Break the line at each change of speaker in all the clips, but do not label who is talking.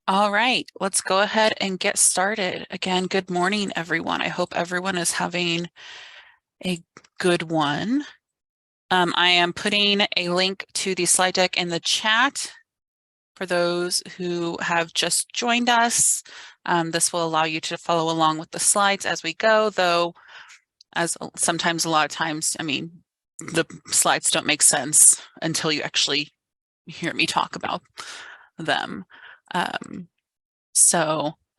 All right, let's go ahead and get started. Again, good morning, everyone. I hope everyone is having a good one. I am putting a link to the slide deck in the chat for those who have just joined us. This will allow you to follow along with the slides as we go, though, as sometimes a lot of times, the slides don't make sense until you actually hear me talk about them.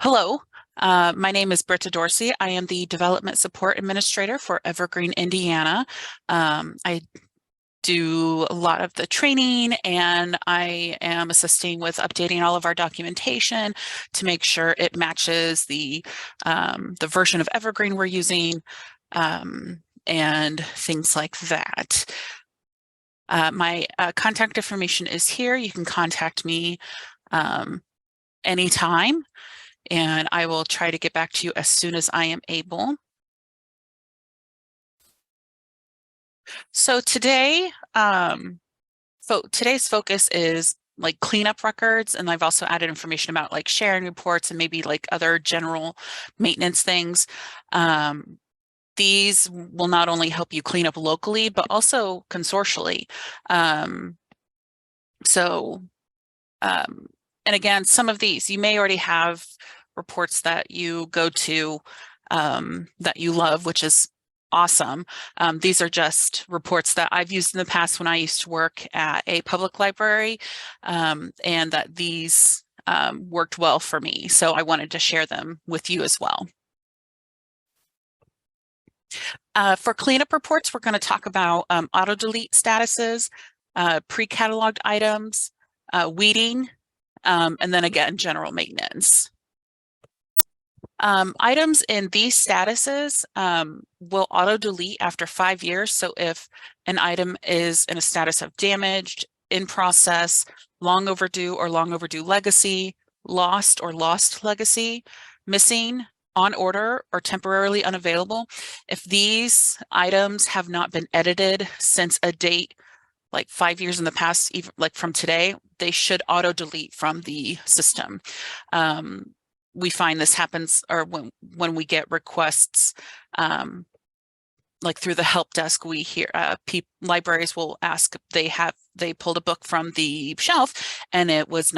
Hello, my name is Britta Dorsey. I am the Development Support Administrator for Evergreen, Indiana. I do a lot of the training, and I am assisting with updating all of our documentation to make sure it matches the version of Evergreen we're using, and things like that. My contact information is here. You can contact me anytime, and I will try to get back to you as soon as I am able. So today, today's focus is like cleanup records, and I've also added information about like sharing reports and maybe like other general maintenance things. These will not only help you clean up locally, but also consortially. And again, some of these, you may already have reports that you go to that you love, which is awesome. These are just reports that I've used in the past when I used to work at a public library, and that these worked well for me. So I wanted to share them with you as well. For cleanup reports, we're going to talk about auto-delete statuses, pre-cataloged items, weeding, and then again, general maintenance. Items in these statuses will auto-delete after 5 years. So if an item is in a status of damaged, in process, long overdue or long overdue legacy, lost or lost legacy, missing, on order, or temporarily unavailable, if these items have not been edited since a date like 5 years in the past, even like from today, they should auto delete from the system. We find this happens, or when we get requests, like through the help desk, we hear libraries will ask if they pulled a book from the shelf and it was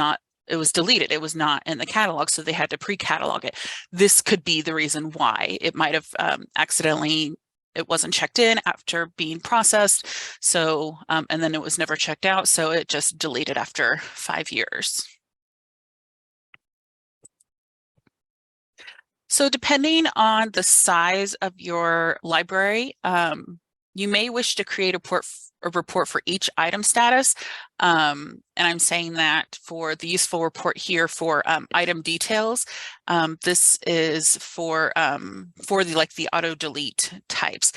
deleted. It was not in the catalog, so they had to pre-catalog it. This could be the reason why. It might have accidentally, it wasn't checked in after being processed. So, and then it was never checked out. So it just deleted after 5 years. So depending on the size of your library, you may wish to create a report for each item status. And I'm saying that for the useful report here for item details. This is for the auto delete types.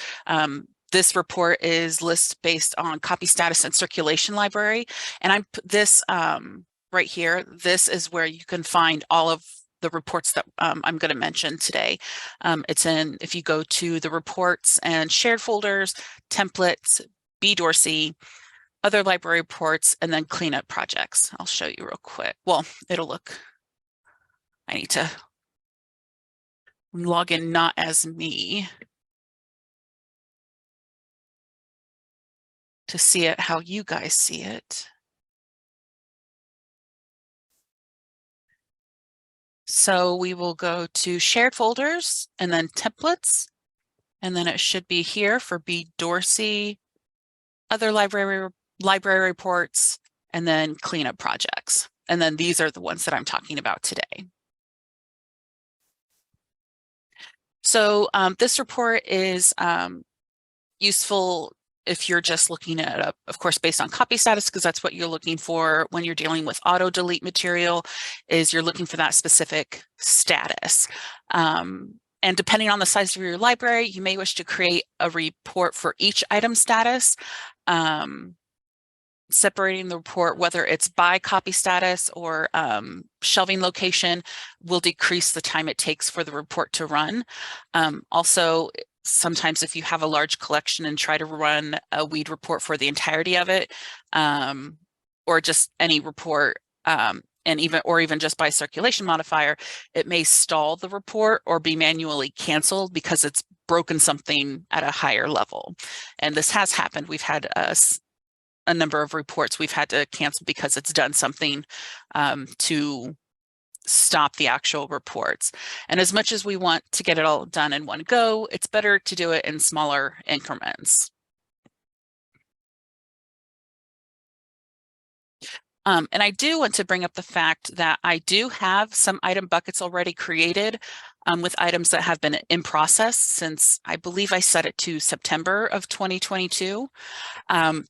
This report is list based on copy status and circulation library. And this right here, this is where you can find all of the reports that I'm going to mention today. If you go to the reports and shared folders, templates, B. Dorsey, other library reports, and then cleanup projects. I'll show you real quick. Well, I need to log in not as me to see it how you guys see it. So we will go to shared folders and then templates, and then it should be here for B. Dorsey, other library reports, and then cleanup projects. And then these are the ones that I'm talking about today. So this report is useful if you're just looking at, of course, based on copy status, because that's what you're looking for when you're dealing with auto delete material, is you're looking for that specific status. And depending on the size of your library, you may wish to create a report for each item status. Separating the report, whether it's by copy status or shelving location, will decrease the time it takes for the report to run. Also, sometimes if you have a large collection and try to run a weed report for the entirety of it, or just any report, even just by circulation modifier, it may stall the report or be manually canceled because it's broken something at a higher level. And this has happened. We've had a number of reports we've had to cancel because it's done something to stop the actual reports. And as much as we want to get it all done in one go, it's better to do it in smaller increments. And I do want to bring up the fact that I do have some item buckets already created with items that have been in process since I believe I set it to September of 2022.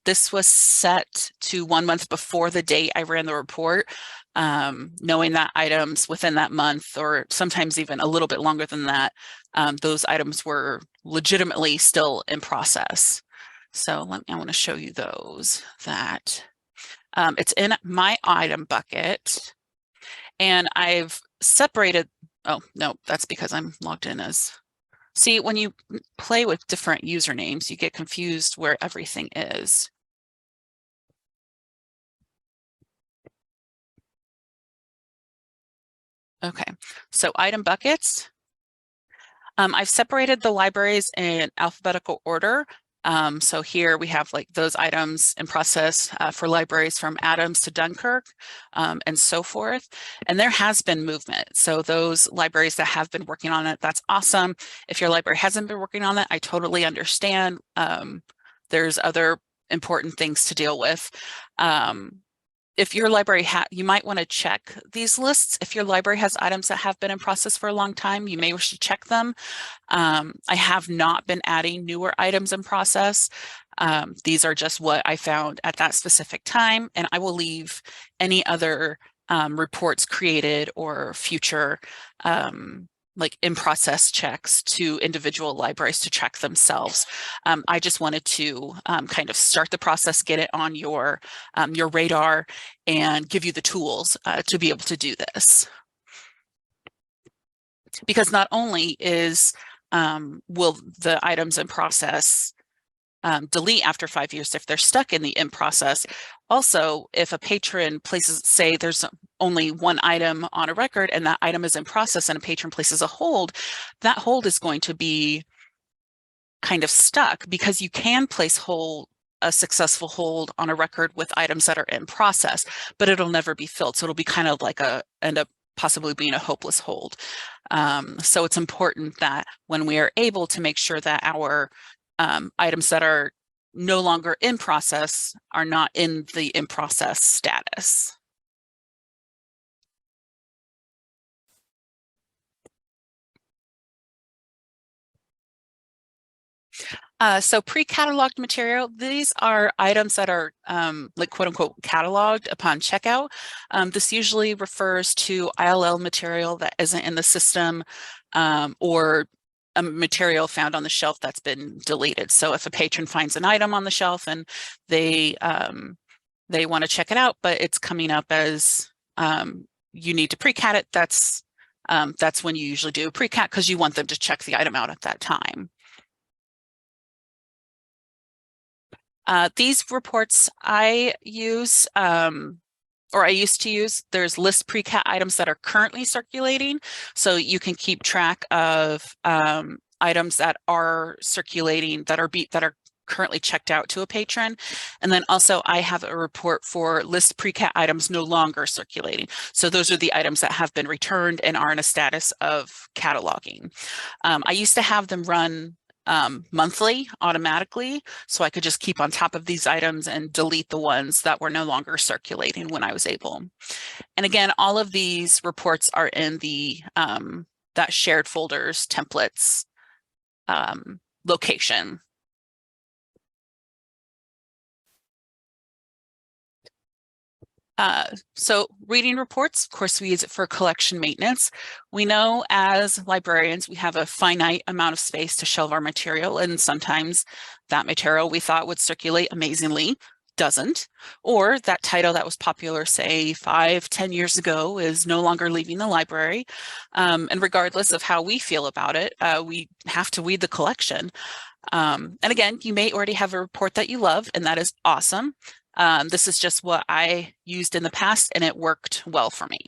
This was set to 1 month before the date I ran the report, knowing that items within that month, or sometimes even a little bit longer than that, those items were legitimately still in process. So I want to show you those that it's in my item bucket, and I've separated. Oh, no, that's because I'm logged in as. See, when you play with different usernames, you get confused where everything is. Okay, so item buckets. I've separated the libraries in alphabetical order. So here we have like those items in process for libraries from Adams to Dunkirk and so forth. And there has been movement. So those libraries that have been working on it, that's awesome. If your library hasn't been working on it, I totally understand. There's other important things to deal with. If your library you might want to check these lists. If your library has items that have been in process for a long time, you may wish to check them. I have not been adding newer items in process. These are just what I found at that specific time, and I will leave any other reports created or future like in process checks to individual libraries to check themselves. I just wanted to kind of start the process, get it on your radar, and give you the tools to be able to do this. Because not only will the items in process delete after 5 years if they're stuck in the in process. Also, if a patron places, say there's only one item on a record and that item is in process and a patron places a hold, that hold is going to be kind of stuck because you can place a successful hold on a record with items that are in process, but it'll never be filled. So it'll be kind of like end up possibly being a hopeless hold. So it's important that when we are able to make sure that our items that are no longer in process are not in the in process status. So pre-cataloged material, these are items that are like quote unquote cataloged upon checkout. This usually refers to ILL material that isn't in the system or a material found on the shelf that's been deleted. So if a patron finds an item on the shelf and they want to check it out, but it's coming up as you need to pre-cat it, that's when you usually do a pre-cat because you want them to check the item out at that time. These reports I use, or I used to use, there's list pre-cat items that are currently circulating. So you can keep track of items that are circulating, that are currently checked out to a patron. And then also I have a report for list pre-cat items no longer circulating. So those are the items that have been returned and are in a status of cataloging. I used to have them run monthly automatically, so I could just keep on top of these items and delete the ones that were no longer circulating when I was able. And again, all of these reports are in the that shared folders templates location. So reading reports, of course, we use it for collection maintenance. We know as librarians, we have a finite amount of space to shelve our material, and sometimes that material we thought would circulate amazingly doesn't, or that title that was popular, say 5-10 years ago, is no longer leaving the library. And regardless of how we feel about it, we have to weed the collection. And again, you may already have a report that you love, and that is awesome. This is just what I used in the past, and it worked well for me.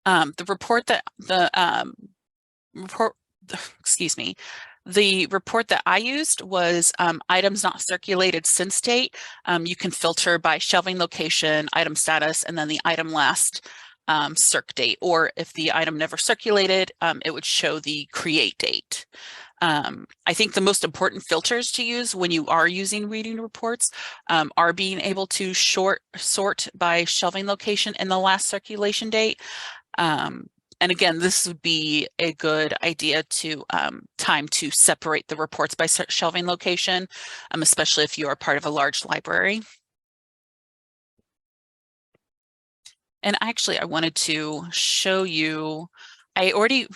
The report that the report that I used was items not circulated since date. You can filter by shelving location, item status, and then the item last circ date. Or if the item never circulated, it would show the create date. I think the most important filters to use when you are using reading reports are being able to sort by shelving location and the last circulation date. And again, this would be a good idea to time to separate the reports by shelving location, especially if you are part of a large library. And actually, I wanted to show you, I already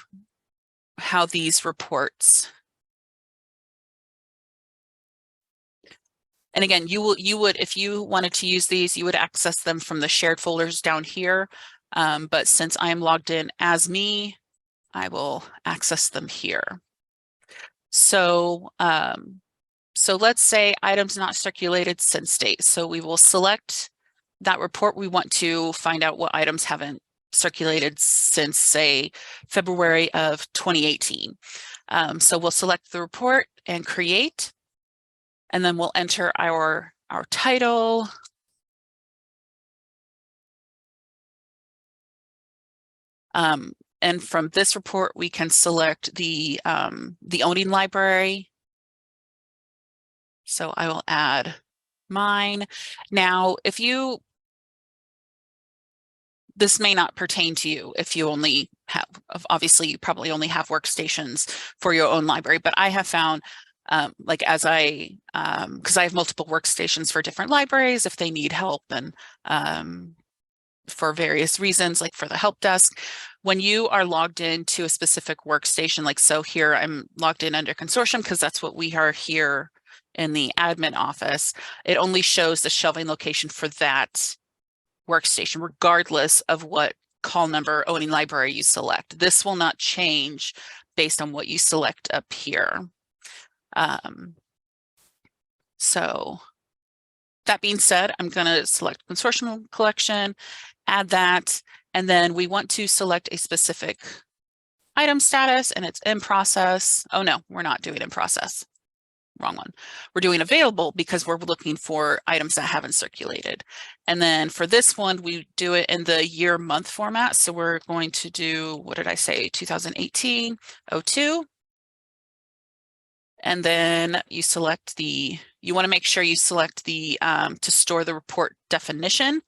how these reports. And again, you would, if you wanted to use these, you would access them from the shared folders down here. But since I am logged in as me, I will access them here. So, so let's say items not circulated since date. So we will select that report. We want to find out what items haven't circulated since, say, February of 2018. So we'll select the report and create, and then we'll enter our title. And from this report, we can select the owning library. So I will add mine. Now, if you, this may not pertain to you if you only have, obviously you probably only have workstations for your own library, but I have found like as I, because I have multiple workstations for different libraries, if they need help and for various reasons, like for the help desk, when you are logged into a specific workstation, like so here I'm logged in under consortium because that's what we are here in the admin office, it only shows the shelving location for that workstation, regardless of what call number owning library you select. This will not change based on what you select up here. So that being said, I'm going to select consortium collection, add that, and then we want to select a specific item status, and it's in process. Oh no, we're not doing in process. Wrong one. We're doing available because we're looking for items that haven't circulated. And then for this one, we do it in the year month format. So we're going to do, what did I say? 2018-02. And then you select the, you want to make sure you select the, to store the report definition.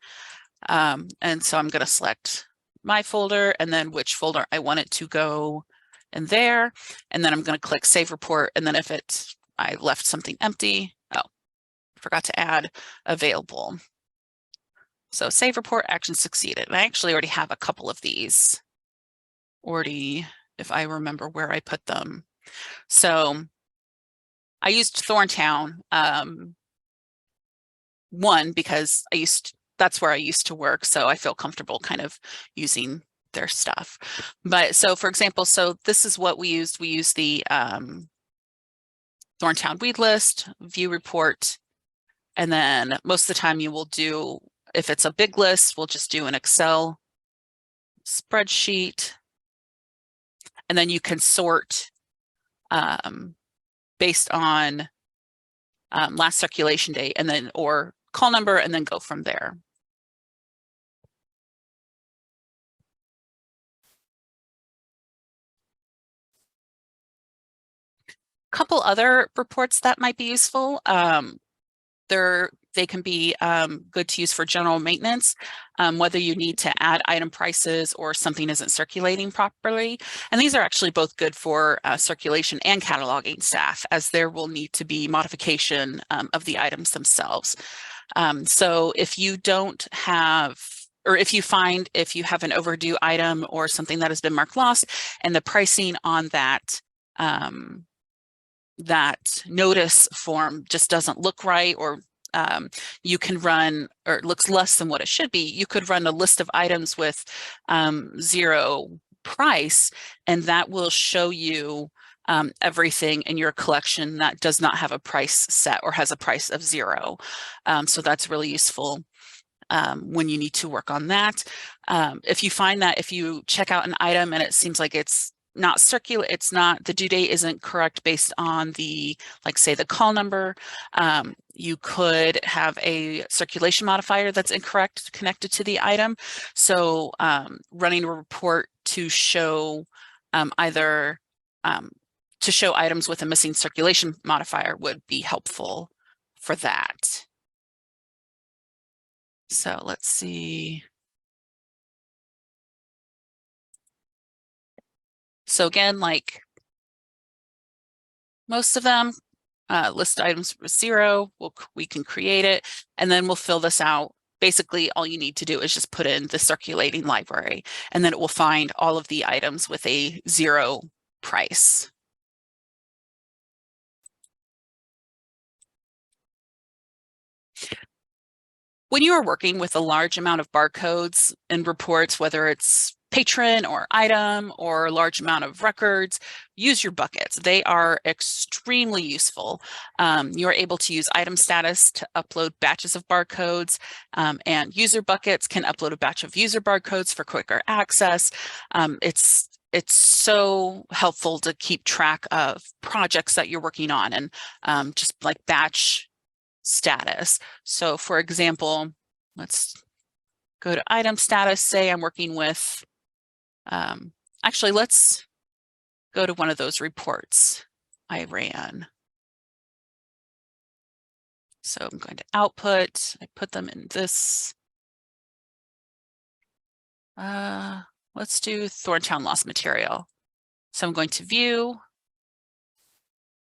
And so I'm going to select my folder and then which folder I want it to go in there. And then I'm going to click save report. And then if it's, I left something empty. Oh, forgot to add available. So save report, action succeeded. And I actually already have a couple of these already, if I remember where I put them. So I used Thorntown, one, because that's where I used to work. So I feel comfortable kind of using their stuff. But so for example, so this is what we used. We used the Thorntown weed list, view report, and then most of the time you will do, if it's a big list, we'll just do an Excel spreadsheet, and then you can sort based on last circulation date and then or call number and then go from there. Couple other reports that might be useful. They can be good to use for general maintenance, whether you need to add item prices or something isn't circulating properly. And these are actually both good for circulation and cataloging staff, as there will need to be modification of the items themselves. So if you don't have, or if you have an overdue item or something that has been marked lost and the pricing on that that notice form just doesn't look right, or you can run, or it looks less than what it should be, you could run a list of items with 0 price, and that will show you everything in your collection that does not have a price set or has a price of 0. So that's really useful when you need to work on that. If you find that if you check out an item and it seems like it's not the due date isn't correct based on the, like say the call number, you could have a circulation modifier that's incorrect connected to the item. So running a report to show either to show items with a missing circulation modifier would be helpful for that. So let's see. So again, like most of them, list items with 0, we can create it, and then we'll fill this out. Basically, all you need to do is just put in the circulating library, and then it will find all of the items with a 0 price. When you are working with a large amount of barcodes and reports, whether it's patron or item or a large amount of records, use your buckets. They are extremely useful. You're able to use item status to upload batches of barcodes, and user buckets can upload a batch of user barcodes for quicker access. It's so helpful to keep track of projects that you're working on and just like batch status. So for example, let's go to item status. Say I'm working with, actually, let's go to one of those reports I ran. So I'm going to output, I put them in this. Let's do Thorntown loss material. So I'm going to view,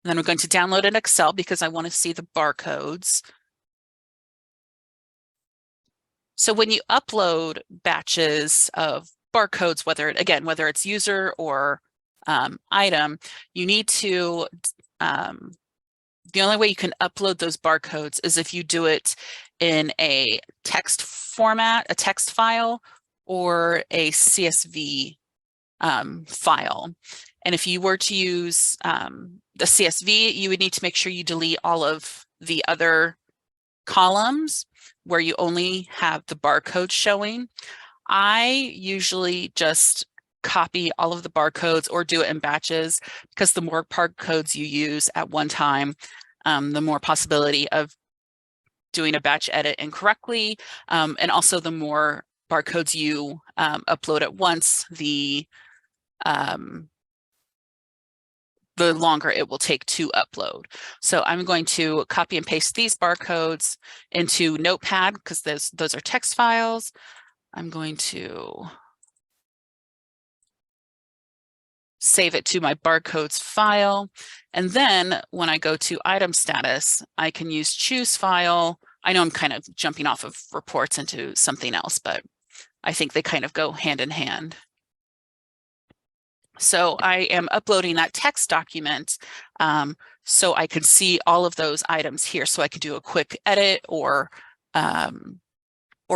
and then we're going to download an Excel because I want to see the barcodes. So when you upload batches of barcodes, whether it's user or item, you need to, the only way you can upload those barcodes is if you do it in a text format, a text file, or a CSV file. And if you were to use the CSV, you would need to make sure you delete all of the other columns where you only have the barcode showing. I usually just copy all of the barcodes or do it in batches, because the more barcodes you use at one time, the more possibility of doing a batch edit incorrectly, and also the more barcodes you upload at once, the longer it will take to upload. So I'm going to copy and paste these barcodes into Notepad because those are text files. I'm going to save it to my barcodes file. And then when I go to item status, I can use choose file. I know I'm kind of jumping off of reports into something else, but I think they kind of go hand in hand. So I am uploading that text document so I can see all of those items here, so I can do a quick edit or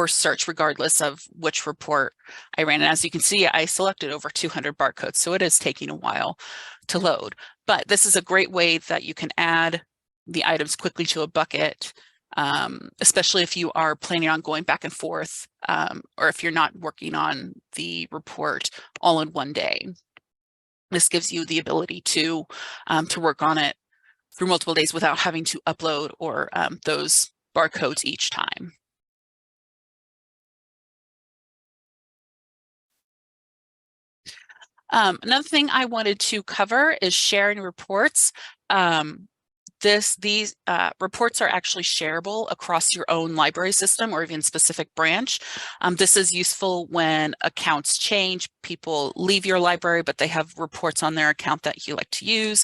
search regardless of which report I ran. And as you can see, I selected over 200 barcodes, so it is taking a while to load. But this is a great way that you can add the items quickly to a bucket, especially if you are planning on going back and forth, or if you're not working on the report all in one day. This gives you the ability to work on it through multiple days without having to upload or those barcodes each time. Another thing I wanted to cover is sharing reports. These reports are actually shareable across your own library system or even specific branch. This is useful when accounts change, people leave your library, but they have reports on their account that you like to use.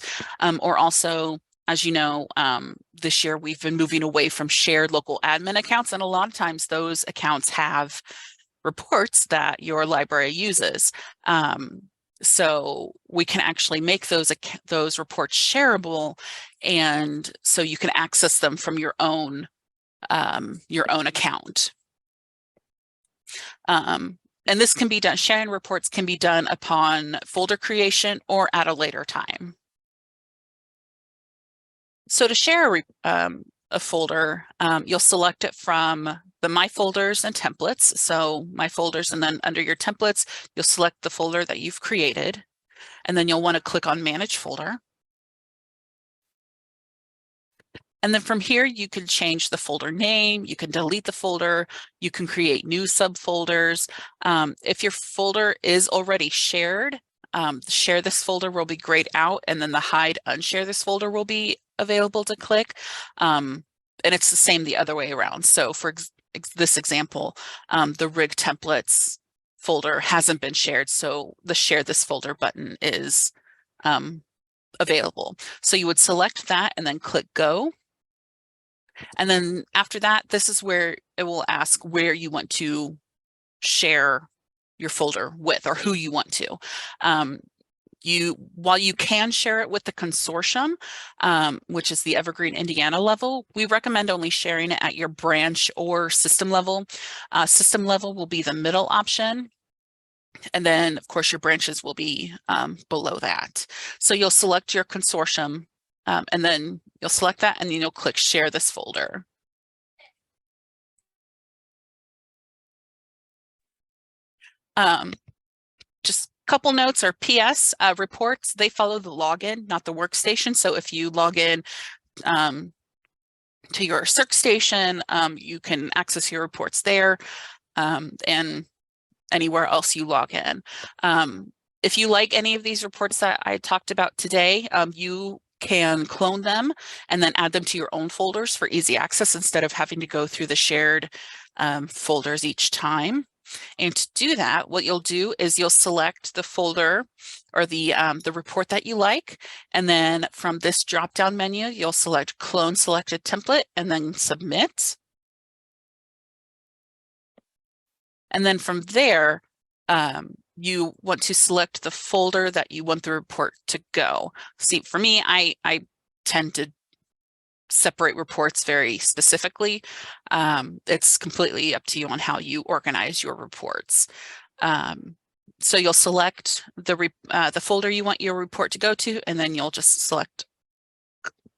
Or also, as you know, this year we've been moving away from shared local admin accounts, and a lot of times those accounts have reports that your library uses. So we can actually make those reports shareable, and so you can access them from your own account. And this can be done, sharing reports can be done upon folder creation or at a later time. So to share a folder, you'll select it from the My Folders and Templates. So My Folders, and then under your templates, you'll select the folder that you've created, and then you'll want to click on Manage Folder. And then from here, you can change the folder name, you can delete the folder, you can create new subfolders. If your folder is already shared, share this folder will be grayed out, and then the hide unshare this folder will be available to click. And it's the same the other way around. So for this example, the rig templates folder hasn't been shared, so the share this folder button is available. So you would select that and then click go. And then after that, this is where it will ask where you want to share your folder with, or who you want to. While you can share it with the consortium, which is the Evergreen Indiana level, we recommend only sharing it at your branch or system level. System level will be the middle option. And then, of course, your branches will be below that. So you'll select your consortium, and then you'll select that, and then you'll click Share this folder. Just a couple notes or PS, reports, they follow the login, not the workstation. So if you log in to your workstation, you can access your reports there, and anywhere else you log in. If you like any of these reports that I talked about today, you can clone them and then add them to your own folders for easy access instead of having to go through the shared folders each time. And to do that, what you'll do is you'll select the folder or the report that you like, and then from this drop-down menu, you'll select Clone Selected Template and then Submit. And then from there, you want to select the folder that you want the report to go. See, for me, I tend to separate reports very specifically. It's completely up to you on how you organize your reports. So you'll select the folder you want your report to go to, and then you'll just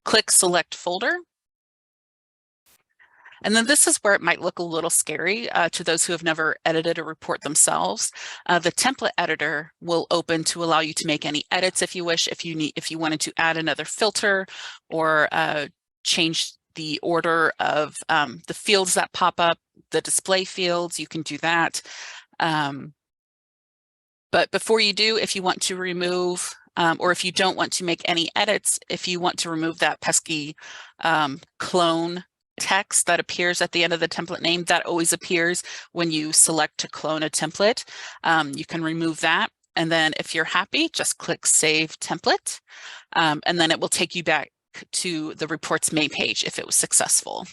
click Select Folder. And then this is where it might look a little scary to those who have never edited a report themselves. The template editor will open to allow you to make any edits if you wish. If you wanted to add another filter or change the order of the fields that pop up, the display fields, you can do that. But before you do, if you want to remove or if you don't want to make any edits, if you want to remove that pesky clone text that appears at the end of the template name, that always appears when you select to clone a template. You can remove that. And then if you're happy, just click Save Template. And then it will take you back to the report's main page if it was successful.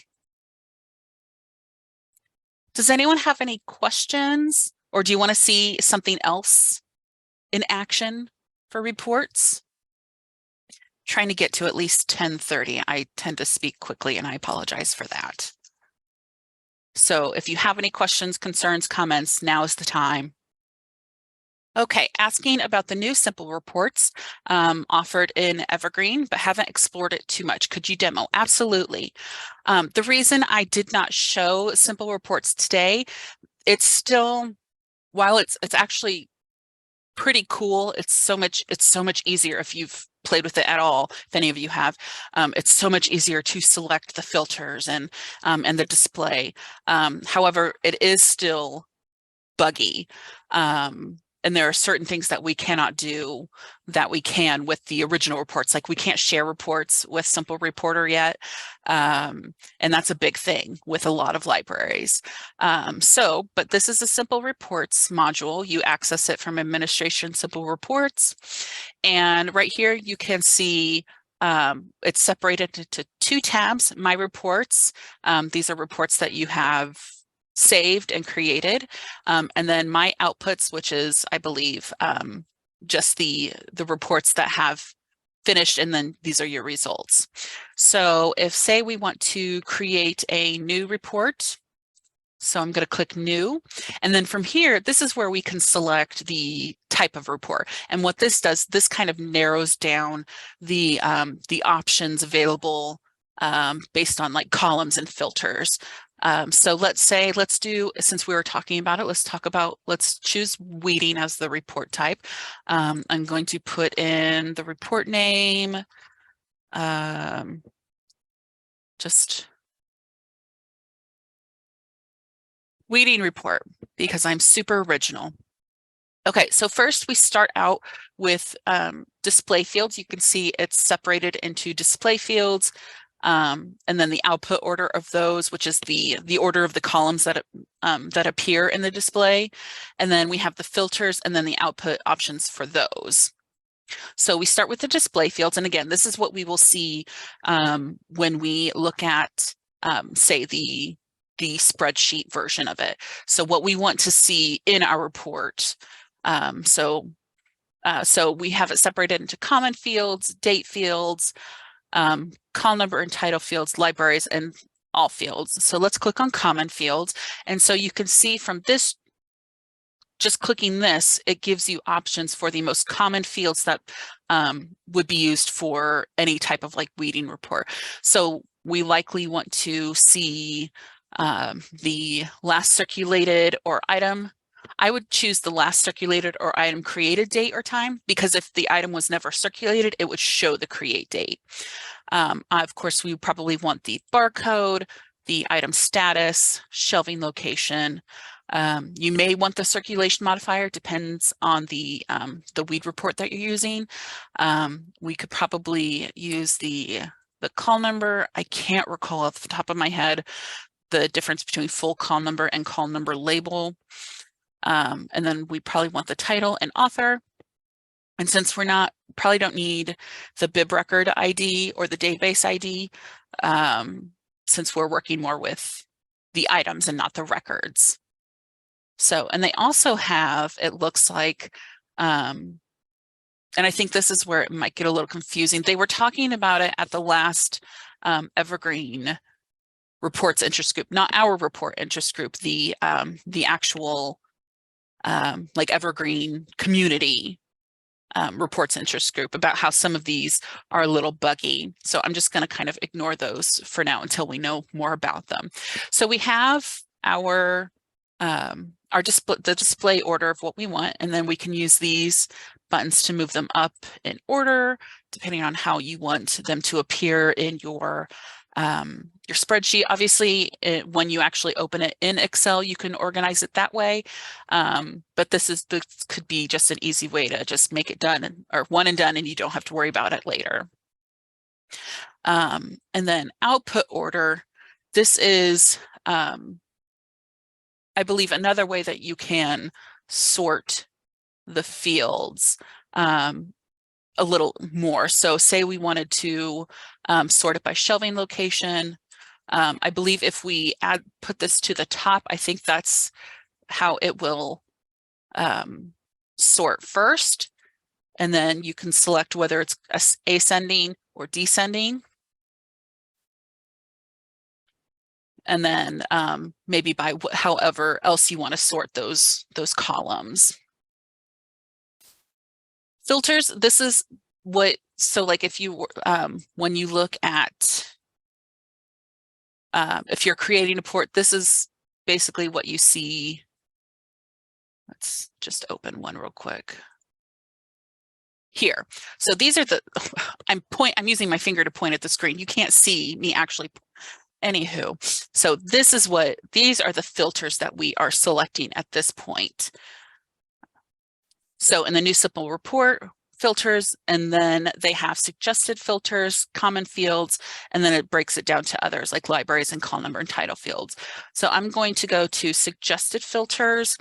Does anyone have any questions, or do you want to see something else in action for reports? Trying to get to at least 10:30. I tend to speak quickly, and I apologize for that. So if you have any questions, concerns, comments, now is the time. Okay, asking about the new simple reports offered in Evergreen, but haven't explored it too much. Could you demo? Absolutely. The reason I did not show simple reports today, it's still, while it's actually pretty cool, it's so much easier if you've played with it at all. If any of you have, it's so much easier to select the filters and the display. However, it is still buggy. And there are certain things that we cannot do that we can with the original reports. Like we can't share reports with Simple Reporter yet. And that's a big thing with a lot of libraries. But this is a Simple Reports module. You access it from Administration Simple Reports. And right here, you can see it's separated into two tabs, My Reports. These are reports that you have saved and created, and then My Outputs, which is, I believe, just the reports that have finished, and then these are your results. So if, say, we want to create a new report, So I'm going to click New. And then from here, this is where we can select the type of report. And what this does, this kind of narrows down the options available based on like columns and filters. So let's do, since we were talking about it, let's choose weeding as the report type. I'm going to put in the report name, just weeding report, because I'm super original. Okay, so first we start out with display fields. You can see it's separated into display fields, and then the output order of those, which is the order of the columns that appear in the display. And then we have the filters and then the output options for those. So we start with the display fields. And again, this is what we will see when we look at, say, the spreadsheet version of it. So what we want to see in our report. So we have it separated into common fields, date fields, call number and title fields, libraries, and all fields. So let's click on common fields. And so you can see from this, just clicking this, it gives you options for the most common fields that would be used for any type of like weeding report. So we likely want to see the last circulated or item. I would choose the last circulated or item created date or time, because if the item was never circulated, it would show the create date. Of course, we probably want the barcode, the item status, shelving location. You may want the circulation modifier, depends on the weed report that you're using. We could probably use the call number. I can't recall off the top of my head the difference between full call number and call number label. And then we probably want the title and author. And since probably don't need the bib record ID or the database ID, since we're working more with the items and not the records. So, and they also have, it looks like, and I think this is where it might get a little confusing. They were talking about it at the last Evergreen reports interest group, not our report interest group, the actual like Evergreen community reports interest group, about how some of these are a little buggy. So I'm just going to kind of ignore those for now until we know more about them. So we have our the display order of what we want, and then we can use these buttons to move them up in order, depending on how you want them to appear in your spreadsheet. Obviously, when you actually open it in Excel, you can organize it that way. But this could be just an easy way to just make it done, or one and done, and you don't have to worry about it later. And then output order. This is, I believe, another way that you can sort the fields a little more. So say we wanted to sort it by shelving location. I believe if we put this to the top, I think that's how it will sort first. And then you can select whether it's ascending or descending. And then maybe by however else you want to sort those columns. Filters, this is what, so like if you, when you look at, if you're creating a report, this is basically what you see. Let's just open one real quick. Here. So these are the, I'm using my finger to point at the screen. You can't see me actually. Anywho, so these are the filters that we are selecting at this point. So in the new simple report, filters, and then they have suggested filters, common fields, and then it breaks it down to others like libraries and call number and title fields. So I'm going to go to suggested filters.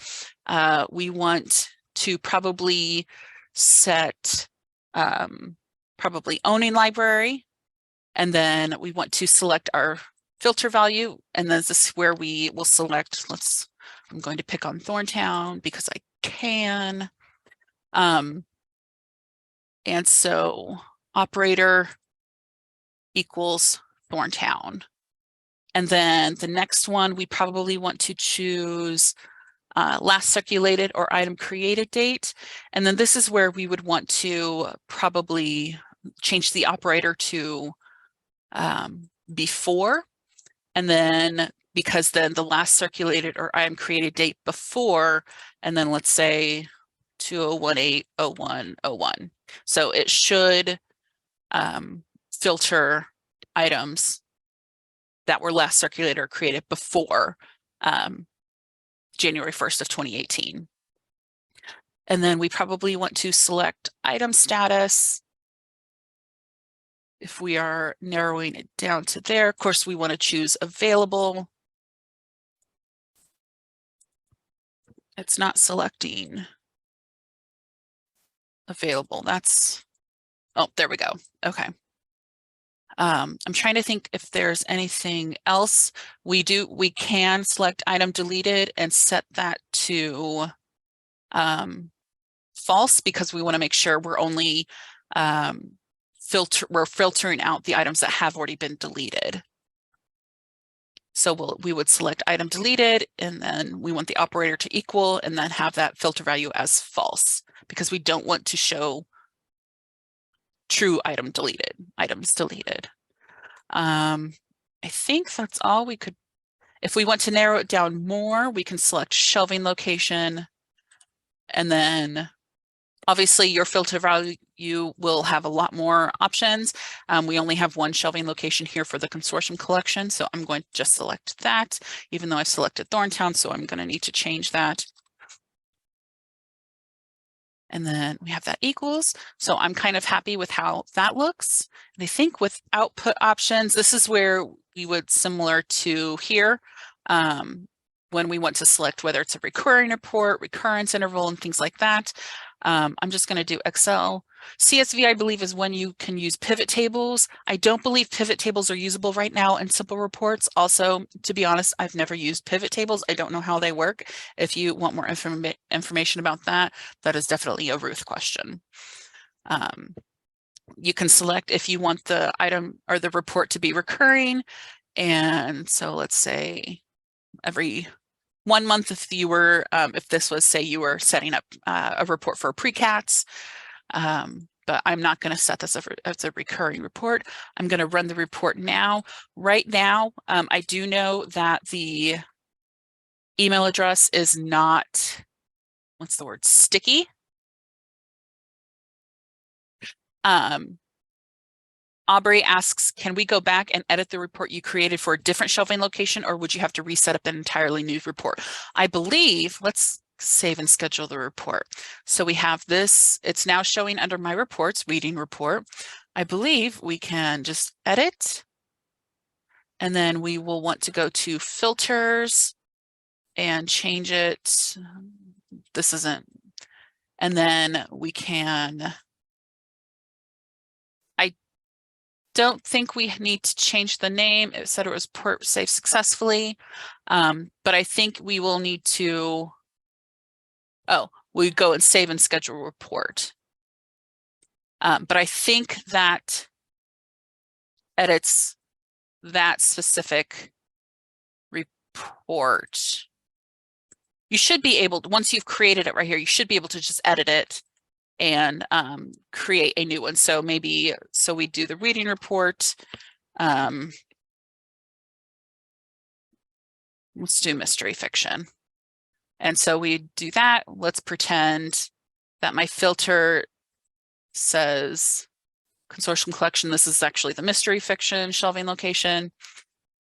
We want to probably set probably owning library, and then we want to select our filter value, and then this is where we will select, I'm going to pick on Thorntown because I can. And so operator equals Thorntown. And then the next one, we probably want to choose last circulated or item created date. And then this is where we would want to probably change the operator to before. And then because then the last circulated or item created date before, and then let's say 2018-01-01. So it should filter items that were last circulated or created before January 1st of 2018. And then we probably want to select item status. If we are narrowing it down to there, of course, we want to choose available. It's not selecting available. That's, oh, there we go. Okay. I'm trying to think if there's anything else. We can select item deleted and set that to false because we want to make sure we're only filtering out the items that have already been deleted. So we would select item deleted, and then we want the operator to equal, and then have that filter value as false because we don't want to show true items deleted. I think that's all we could. If we want to narrow it down more, we can select shelving location, and then obviously your filter value will have a lot more options. We only have one shelving location here for the consortium collection, so I'm going to just select that, even though I've selected Thorntown, so I'm going to need to change that. And then we have that equals. So I'm kind of happy with how that looks. And I think with output options, this is where we would similar to here. When we want to select whether it's a recurring report, recurrence interval, and things like that. I'm just going to do Excel. CSV, I believe, is when you can use pivot tables. I don't believe pivot tables are usable right now in simple reports. Also, to be honest, I've never used pivot tables. I don't know how they work. If you want more information about that, that is definitely a Ruth question. You can select if you want the item or the report to be recurring. And so let's say every 1 month if you were, if this was, say you were setting up a report for pre-cats, but I'm not going to set this as a recurring report. I'm going to run the report now. Right now, I do know that the email address is not, what's the word, sticky. Aubrey asks, can we go back and edit the report you created for a different shelving location, or would you have to reset up an entirely new report? I believe, let's save and schedule the report. So we have this, it's now showing under my reports, reading report. I believe we can just edit, and then we will want to go to filters and change it. This isn't, and then we can, don't think we need to change the name. It said it was port saved successfully, but I think we will need to, we go and save and schedule report. But I think that edits that specific report. You should be able to, once you've created it right here, you should be able to just edit it and create a new one. So maybe, so we do the reading report. Let's do mystery fiction. And so we do that. Let's pretend that my filter says consortium collection. This is actually the mystery fiction shelving location.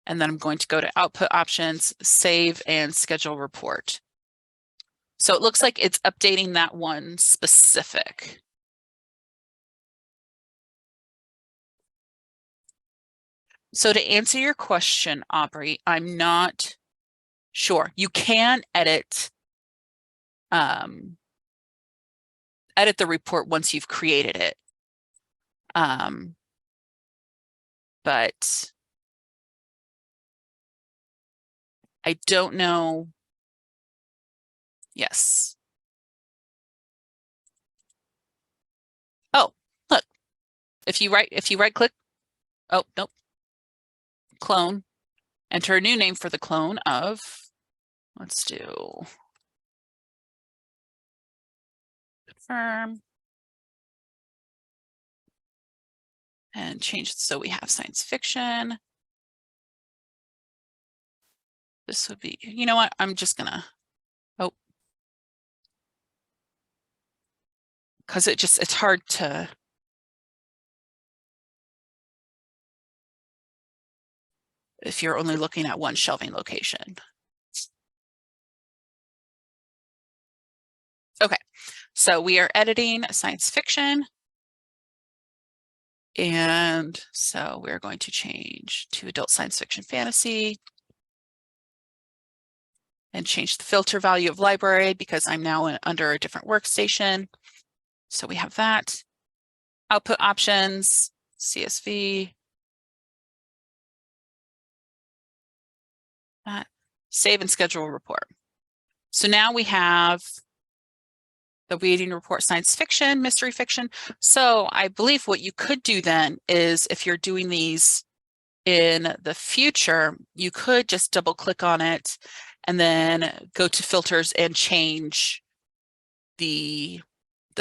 And then I'm going to go to output options, save and schedule report. So it looks like it's updating that one specific. So to answer your question, Aubrey, I'm not sure. You can edit the report once you've created it. But I don't know. Yes. Oh, look. If you right click. Oh, nope. Clone. Enter a new name for the clone of, let's do confirm. And change, so we have science fiction. This would be, you know what, I'm just gonna, oh, because it's hard to, if you're only looking at one shelving location. Okay, so we are editing science fiction. And so we're going to change to adult science fiction fantasy and change the filter value of library because I'm now under a different workstation. So we have that. Output options, CSV. That. Save and schedule report. So now we have the reading report, science fiction, mystery fiction. So I believe what you could do then is if you're doing these in the future, you could just double click on it and then go to filters and change the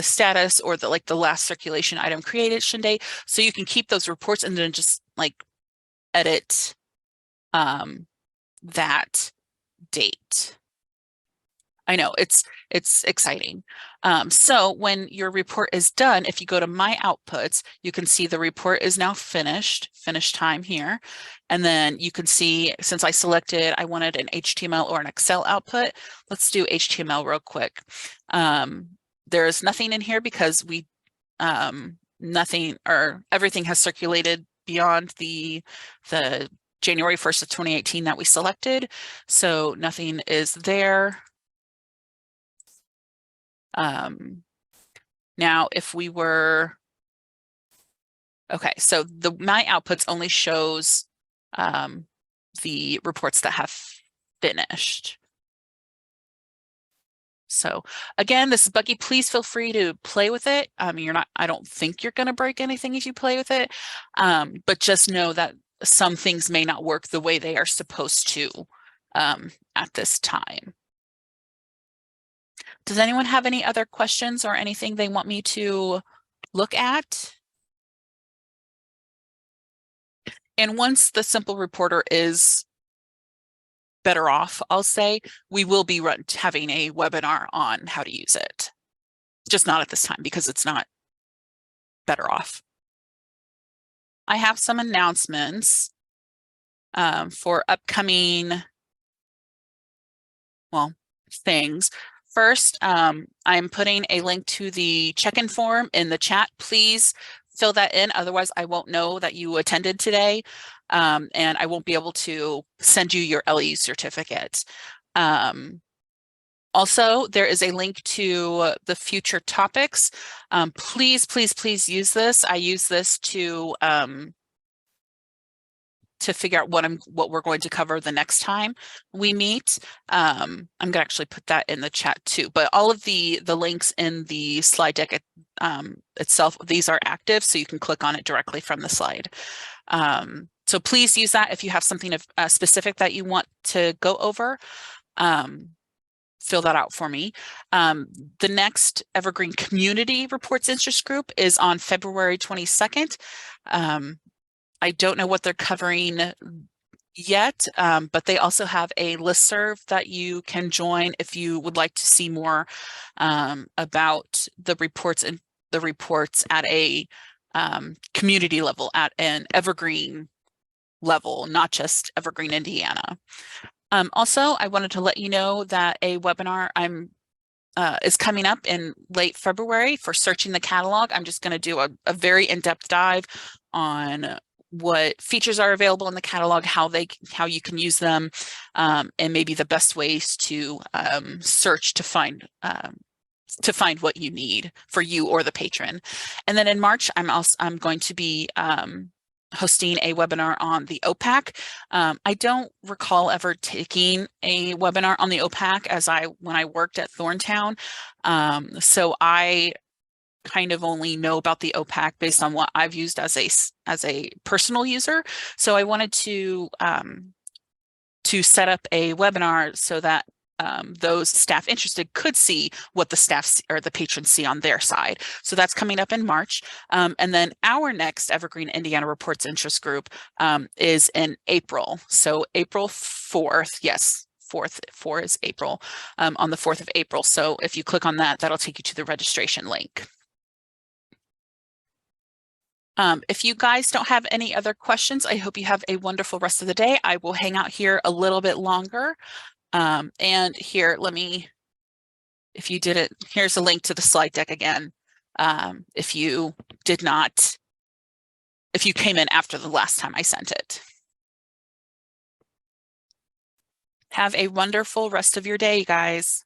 status or the last circulation item creation date. So you can keep those reports and then just like edit that date. I know it's exciting. So when your report is done, if you go to my outputs, you can see the report is now finished time here. And then you can see, since I selected, I wanted an HTML or an Excel output. Let's do HTML real quick. There's nothing in here because we, nothing or everything has circulated beyond the January 1st of 2018 that we selected. So nothing is there. Now if we were, okay, so my outputs only shows the reports that have finished. So again, this is buggy. Please feel free to play with it. I don't think you're going to break anything if you play with it. But just know that some things may not work the way they are supposed to at this time. Does anyone have any other questions or anything they want me to look at? And once the simple reporter is better off, I'll say, we will be having a webinar on how to use it. Just not at this time because it's not better off. I have some announcements for upcoming, well, things. First, I'm putting a link to the check-in form in the chat. Please fill that in. Otherwise, I won't know that you attended today, and I won't be able to send you your LEU certificate. Also, there is a link to the future topics. Please, please, please use this. I use this to figure out what we're going to cover the next time we meet. I'm gonna actually put that in the chat too, but all of the links in the slide deck itself, these are active, so you can click on it directly from the slide. So please use that if you have something specific that you want to go over. Fill that out for me. The next Evergreen Community Reports Interest Group is on February 22nd. I don't know what they're covering yet, but they also have a listserv that you can join if you would like to see more about the reports and the reports at a community level, at an Evergreen level, not just Evergreen, Indiana. Also, I wanted to let you know that a webinar is coming up in late February for searching the catalog. I'm just going to do a very in-depth dive on what features are available in the catalog, how you can use them, and maybe the best ways to search to find what you need for you or the patron. And then in March, I'm going to be hosting a webinar on the OPAC. I don't recall ever taking a webinar on the OPAC when I worked at Thorntown. So I kind of only know about the OPAC based on what I've used as a personal user. So I wanted to to set up a webinar so that those staff interested could see what the staff or the patrons see on their side. So that's coming up in March. And then our next Evergreen Indiana Reports Interest Group is in April. So April 4th, yes, 4 is April, on the 4th of April. So if you click on that, that'll take you to the registration link. If you guys don't have any other questions, I hope you have a wonderful rest of the day. I will hang out here a little bit longer. And here, if you did it, here's a link to the slide deck again. If you came in after the last time I sent it. Have a wonderful rest of your day, guys.